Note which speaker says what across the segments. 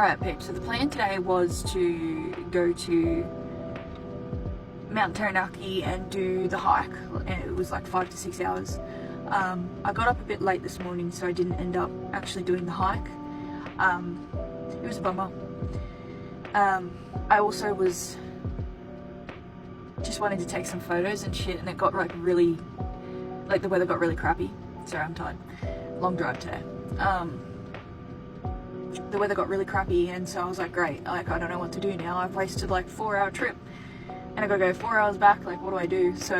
Speaker 1: Alright peeps, so the plan today was to go to Mount Taranaki and do the hike, and it was like 5 to 6 hours. I got up a bit late this morning, so I didn't end up actually doing the hike. It was a bummer. I also was just wanting to take some photos and shit, and it got like really, like the weather got really crappy. Sorry, I'm tired. Long drive today. The weather got really crappy, and so I was like, great, like I don't know what to do now. I've wasted like 4-hour trip and I gotta go 4 hours back, like what do I do? So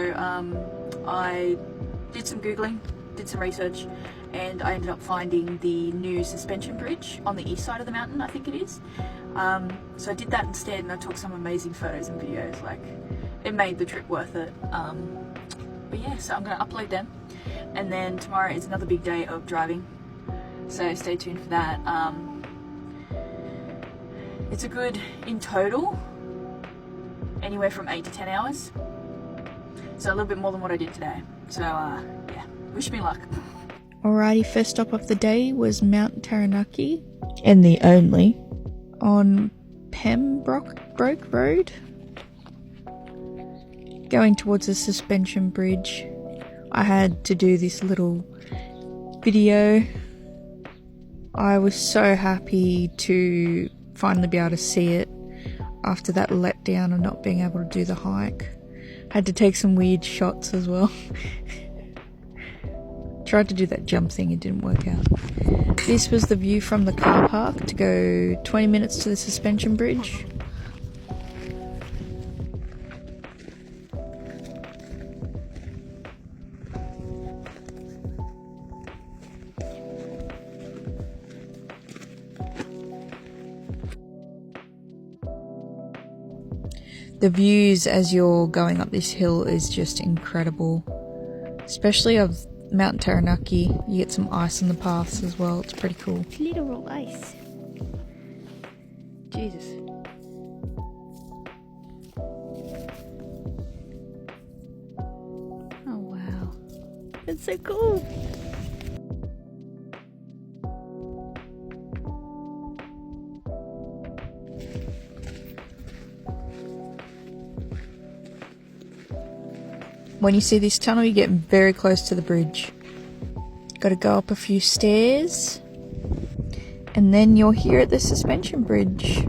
Speaker 1: I did some googling, did some research, and I ended up finding the new suspension bridge on the east side of the mountain, I think it is. So I did that instead, and I took some amazing photos and videos. Like, it made the trip worth it. But yeah, so I'm gonna upload them, and then tomorrow is another big day of driving, so stay tuned for that. It's a good, in total, anywhere from 8 to 10 hours. So a little bit more than what I did today. So yeah, wish me luck.
Speaker 2: Alrighty, first stop of the day was Mount Taranaki, and the only, on Pembroke Road. Going towards the suspension bridge, I had to do this little video. I was so happy to finally be able to see it after that letdown of not being able to do the hike. Had to take some weird shots as well. Tried to do that jump thing, it didn't work out. This was the view from the car park to go 20 minutes to the suspension bridge. The views as you're going up this hill is just incredible, especially of Mount Taranaki. You get some ice on the paths as well, it's pretty cool.
Speaker 3: It's literal ice. Jesus. Oh wow. That's so cool.
Speaker 2: When you see this tunnel, you get very close to the bridge. Gotta go up a few stairs, and then you're here at the suspension bridge.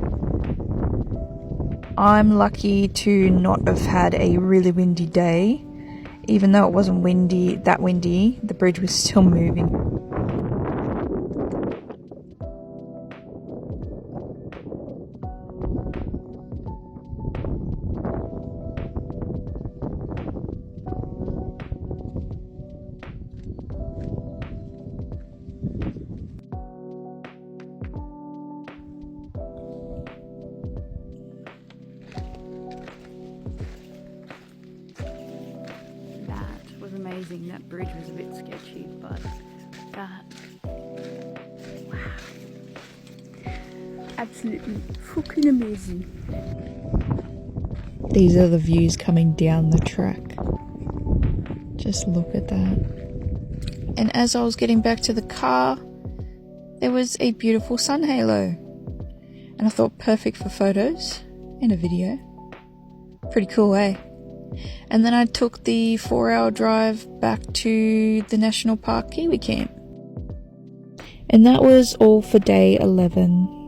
Speaker 2: I'm lucky to not have had a really windy day. Even though it wasn't that windy, the bridge was still moving.
Speaker 3: Amazing. That bridge was a bit sketchy, but that, wow, absolutely fucking amazing.
Speaker 2: These are the views coming down the track. Just look at that. And as I was getting back to the car, there was a beautiful sun halo, and I thought perfect for photos and a video. Pretty cool, eh? And then I took the 4-hour drive back to the National Park Kiwi Camp. And that was all for day 11.